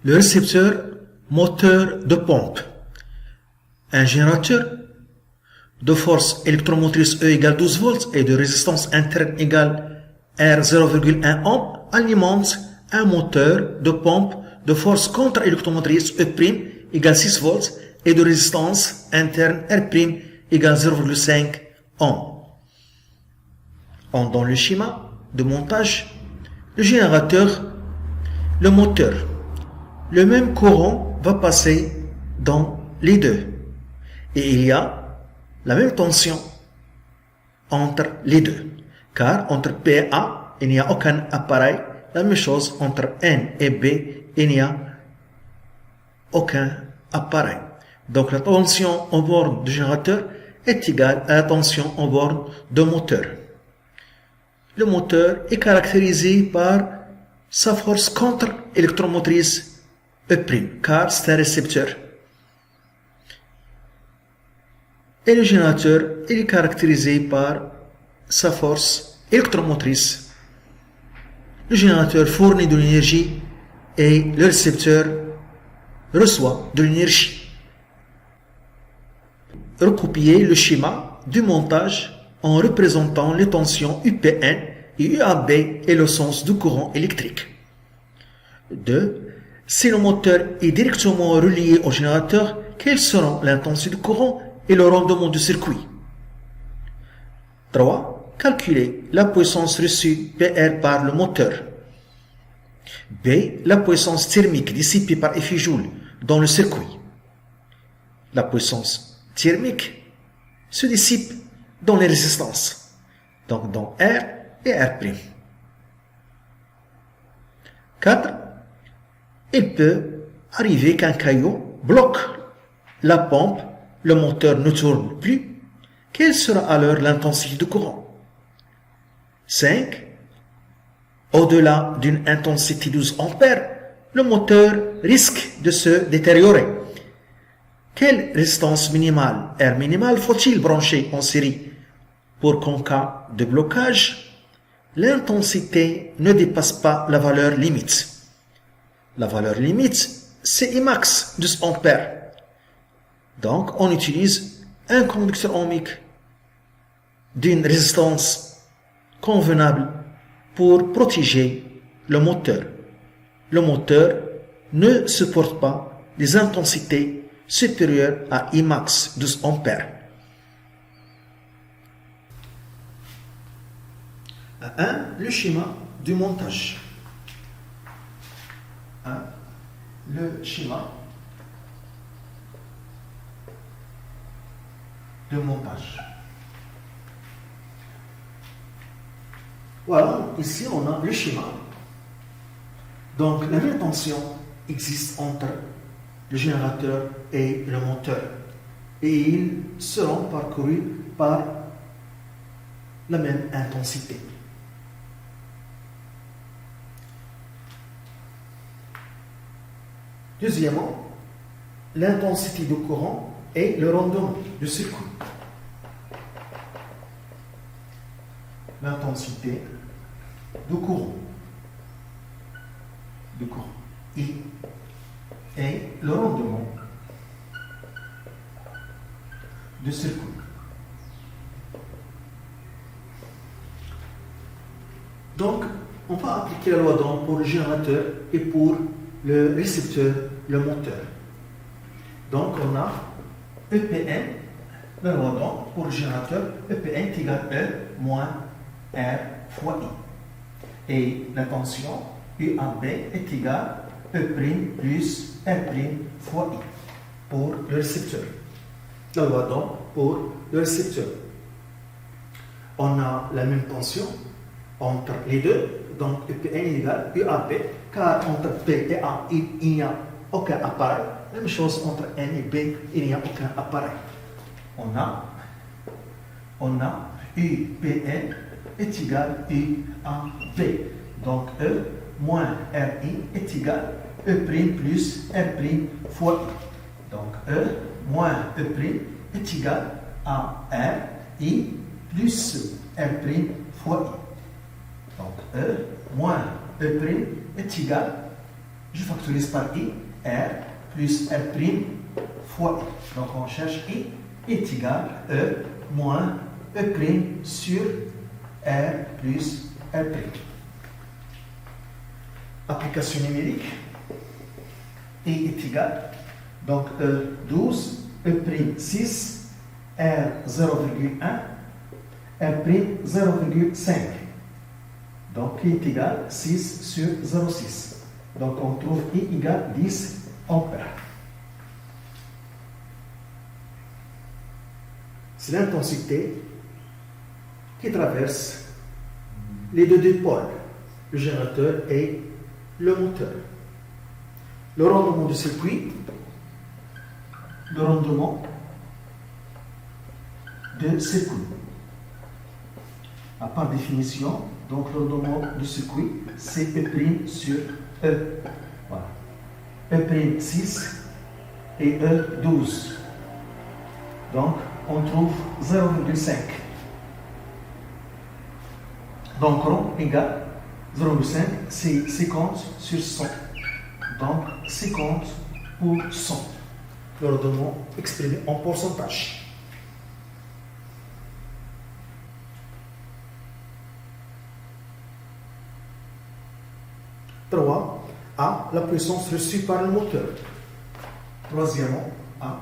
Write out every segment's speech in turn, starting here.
le récepteur moteur de pompe, un générateur de force électromotrice E égale 12 volts et de résistance interne égale R 0,1 ohm alimente un moteur de pompe de force contre-électromotrice E' égale 6 volts et de résistance interne R' égale 0,5 ohm. Dans le schéma de montage, le générateur, le moteur, le même courant va passer dans les deux. Et il y a la même tension entre les deux. Car entre P et A, il n'y a aucun appareil. La même chose entre N et B, il n'y a aucun appareil. Donc la tension en borne du générateur est égale à la tension en borne du moteur. Le moteur est caractérisé par sa force contre-électromotrice E', car c'est un récepteur. Et le générateur est caractérisé par sa force électromotrice. Le générateur fournit de l'énergie et le récepteur reçoit de l'énergie. Recopier le schéma du montage en représentant les tensions UPN et UAB et le sens du courant électrique. 2. Si le moteur est directement relié au générateur, quelles seront l'intensité du courant et le rendement du circuit? 3. Calculer la puissance reçue PR par le moteur. B. La puissance thermique dissipée par effet Joule dans le circuit. La puissance thermique se dissipe dans les résistances, donc dans R et R'. 4. Il peut arriver qu'un caillou bloque la pompe, le moteur ne tourne plus. Quelle sera alors l'intensité du courant? 5. Au-delà d'une intensité 12 ampères, le moteur risque de se détériorer. Quelle résistance minimale, R minimale, faut-il brancher en série pour qu'en cas de blocage, l'intensité ne dépasse pas la valeur limite? La valeur limite, c'est Imax 12 ampères. Donc, on utilise un conducteur ohmique d'une résistance convenable pour protéger le moteur. Le moteur ne supporte pas les intensités supérieures à Imax 12 ampères. 1. Le schéma du montage. 1. Le schéma de montage. Voilà, ici on a le schéma. Donc la même tension existe entre le générateur et le moteur. Et ils seront parcourus par la même intensité. Deuxièmement, l'intensité du courant et le rendement du circuit. L'intensité du courant. I et le rendement du circuit. Donc, on va appliquer la loi d'Ohm pour le générateur et pour le récepteur, le moteur. Donc, on a EPN, la loi d'Ohm pour le générateur, EPN est égal à E moins R fois I. Et la tension UAB est égale à E' plus R' fois I pour le récepteur. La loi d'Ohm pour le récepteur. On a la même tension entre les deux, donc EPN est égal à UAB, car entre P et A, il n'y a aucun appareil. Même chose entre N et B, il n'y a aucun appareil. On a UPN est égal à UAB. Donc E moins RI est égal à E' plus R' fois I. Donc E moins E' est égal à RI plus R' fois I. Donc E moins E' est égal je factorise par I, R plus R' fois I. Donc on cherche I est égal à E moins E' sur R plus R'. Application numérique, I est égal, donc E 12, E' 6, R 0,1, R' 0,5. Donc I est égal à 6 sur 0,6. Donc on trouve I égale 10 ampères. C'est l'intensité qui traverse les deux dipoles, le générateur et le moteur. Le rendement du circuit, le rendement de circuit. Par définition, donc le rendement du circuit, c'est E' sur E. Voilà. E' 6 et E 12. Donc, on trouve 0,5. Donc, rond égale 0,5, c'est 50 sur 100. Donc, 50%. Le rendement exprimé en pourcentage. Trois, A, la puissance reçue par le moteur. Troisièmement, A,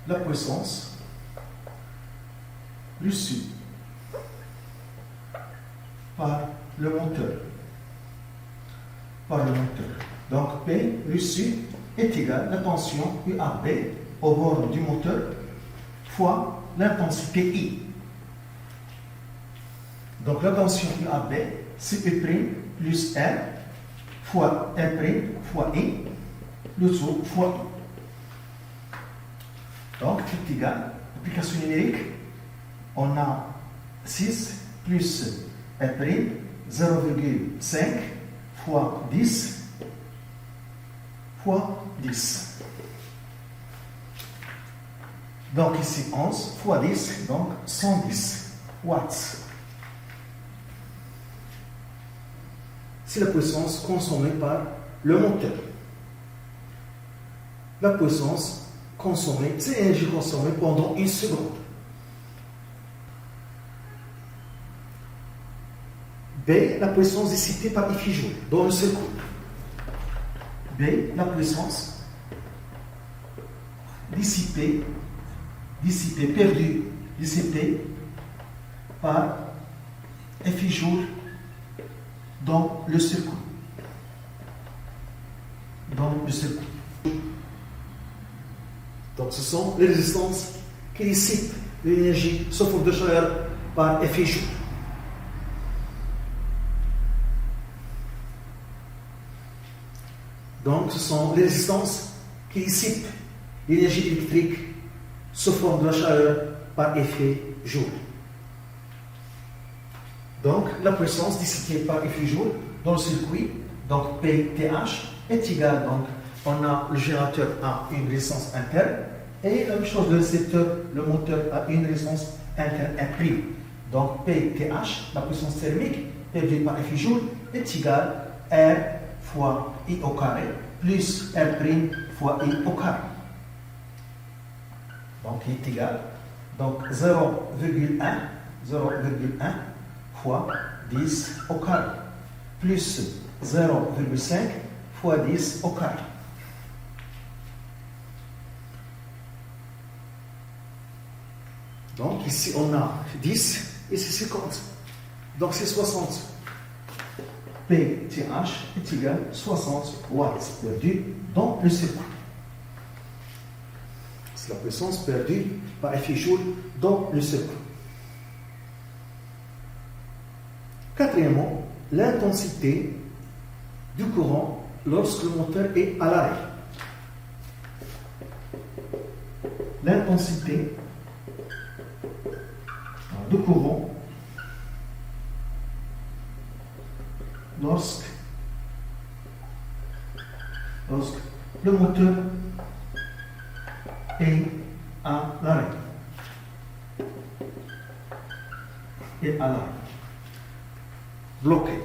la puissance reçue par le moteur. Donc P reçu est égal à la tension UAB au bord du moteur fois l'intensité I. Donc la tension UAB, c'est E' plus R fois R' fois I, le tout fois I. Donc tout égal, application numérique, on a 6 plus R' 0,5 fois 10 fois 10. Donc ici 11 fois 10, donc 110 watts. C'est la puissance consommée par le moteur. La puissance consommée, c'est l'énergie consommée pendant une seconde. B, la puissance dissipée par effusion dans le circuit. B, la puissance dissipée, perdue, dissipée par effusion dans le circuit. Donc ce sont les résistances qui dissipent l'énergie sous forme de chaleur par effusion. Donc ce sont les résistances qui dissipent l'énergie électrique sous forme de la chaleur par effet Joule. Donc la puissance dissipée par effet Joule dans le circuit, donc PTH, est égale, donc on a le générateur a une résistance interne et la même chose le récepteur, le moteur a une résistance interne imprime. Donc PTH, la puissance thermique perdue par effet Joule, est égale R fois I au carré plus R' fois I au carré. Donc il est égal, donc 0,1 fois 10 au carré plus 0,5 fois 10 au carré. Donc ici on a 10, ici 50. Donc c'est 60. PTH est égal à 60 watts perdus dans le circuit. C'est la puissance perdue par effet Joule dans le circuit. Quatrièmement, l'intensité du courant lorsque le moteur est à l'arrêt. L'intensité du courant lorsque le moteur est à l'arrêt. Bloqué.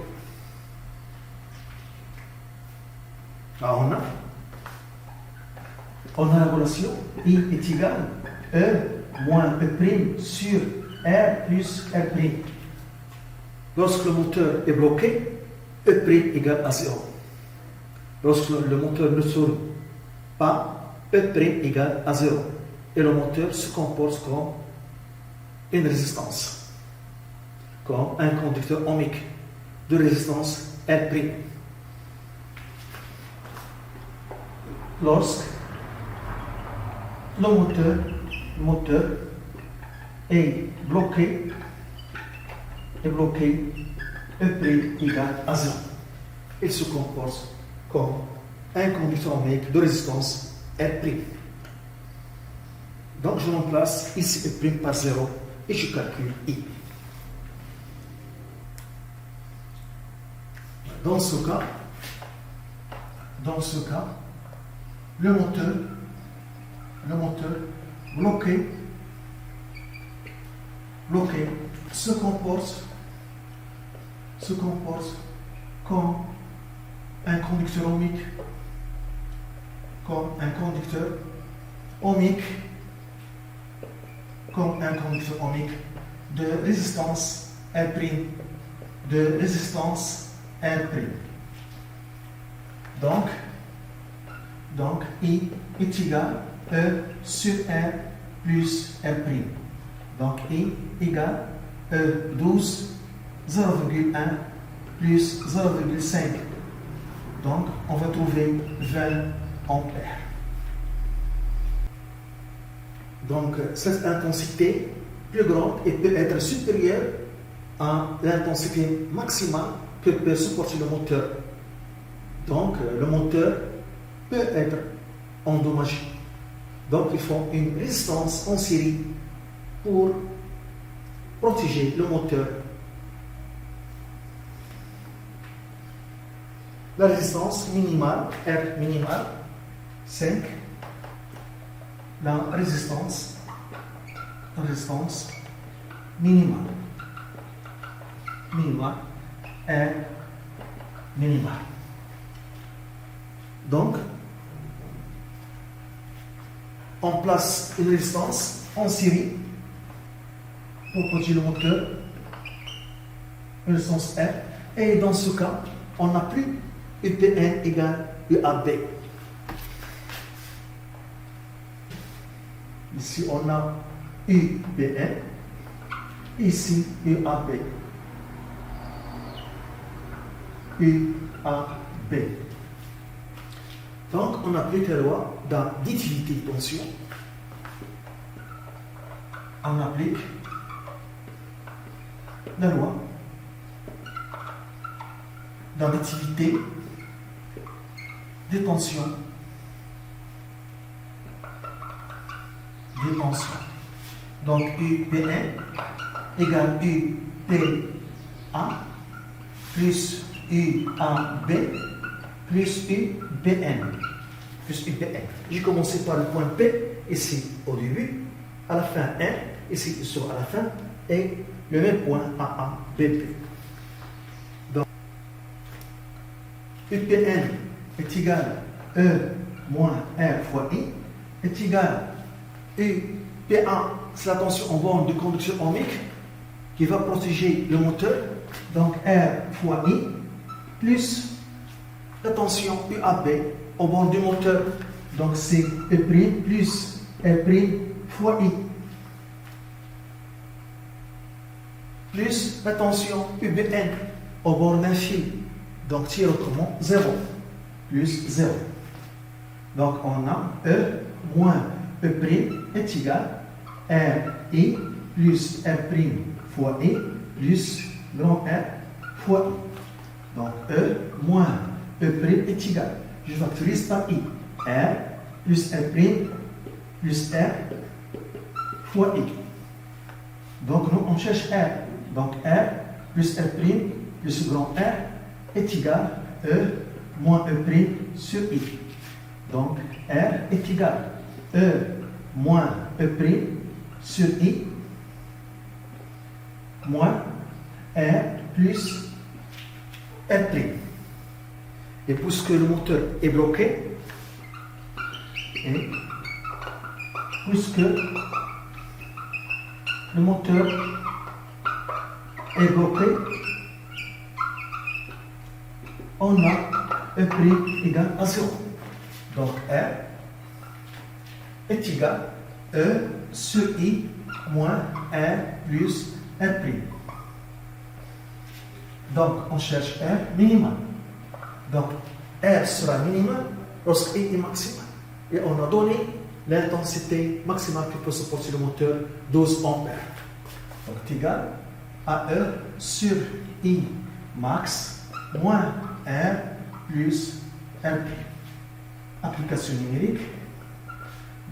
Alors on a la relation I est égal E moins E' sur R plus R'. Lorsque le moteur est bloqué, E' égale à 0. Lorsque le moteur ne tourne pas, E' égale à 0. Et le moteur se comporte comme une résistance, comme un conducteur ohmique de résistance R'. Lorsque le moteur est bloqué, E' égale à 0. Il se comporte comme un conducteur ohmique de résistance R'. Donc je remplace ici E' par 0 et je calcule I. Dans ce cas, le moteur bloqué se comporte comme un conducteur ohmique, de résistance R'. Donc I est égal E sur R plus R'. Donc I égale E12 0,1 plus 0,5. Donc on va trouver 20 ampères. Donc cette intensité plus grande et peut être supérieure à l'intensité maximale que peut supporter le moteur. Donc le moteur peut être endommagé. Donc il faut une résistance en série pour protéger le moteur. La résistance minimale, R minimale, 5. La résistance minimale, R minimale. Donc, on place une résistance en série pour protéger le moteur, une résistance R, et dans ce cas, on n'a plus UPN égale UAB. Ici, on a UPN, ici UAB. UAB. Donc, on applique la loi d'additivité de tension. On applique la loi d'additivité des tensions. Donc, UPN égale UPA plus UAB plus UPN. J'ai commencé par le point P, ici au début, à la fin N, ici à la fin, et le même point AA, BP. Donc, UPN est égal E moins R fois I, est égal UPA, c'est la tension en borne de conduction ohmique qui va protéger le moteur, donc R fois I, plus la tension UAB au bord du moteur, donc c'est E' plus R' fois I, plus la tension UBN au bord d'un fil, donc tir autrement 0, plus 0. Donc on a E moins E' est égal RI plus R' fois I plus grand R fois I. Donc E moins E' est égal, je factorise par I, R plus R' plus R fois I. Donc nous on cherche R. Donc R plus R' plus grand R est égal E moins E' sur I. Donc R est égal E moins E' sur I moins R plus R'. Et puisque le moteur est bloqué, et puisque le moteur est bloqué, on a un prix égal à 0. Donc R est égal à E sur I moins R plus R prime. Donc on cherche R minimal. Donc R sera minimal lorsque I est maximal. Et on a donné l'intensité maximale que peut supporter le moteur, 12 ampères. Donc c'est égal à E sur I max moins R plus R prime. Application numérique.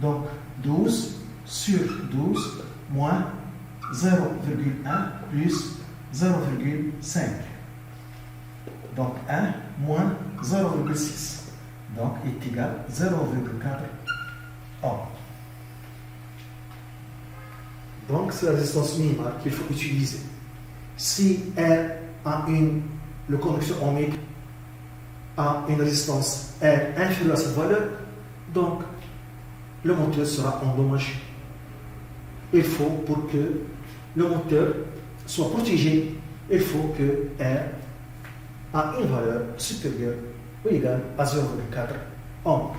Donc 12 sur 12 moins 0,1 plus 0,5. Donc 1 moins 0,6. Donc est égal à 0,4 ohm. Donc c'est la résistance minimale qu'il faut utiliser. Si R a le conducteur ohmique a une résistance R inférieure à cette valeur, donc le moteur sera endommagé. Il faut, pour que le moteur soit protégé, il faut que R a une valeur supérieure ou égale à 0,4 ohm.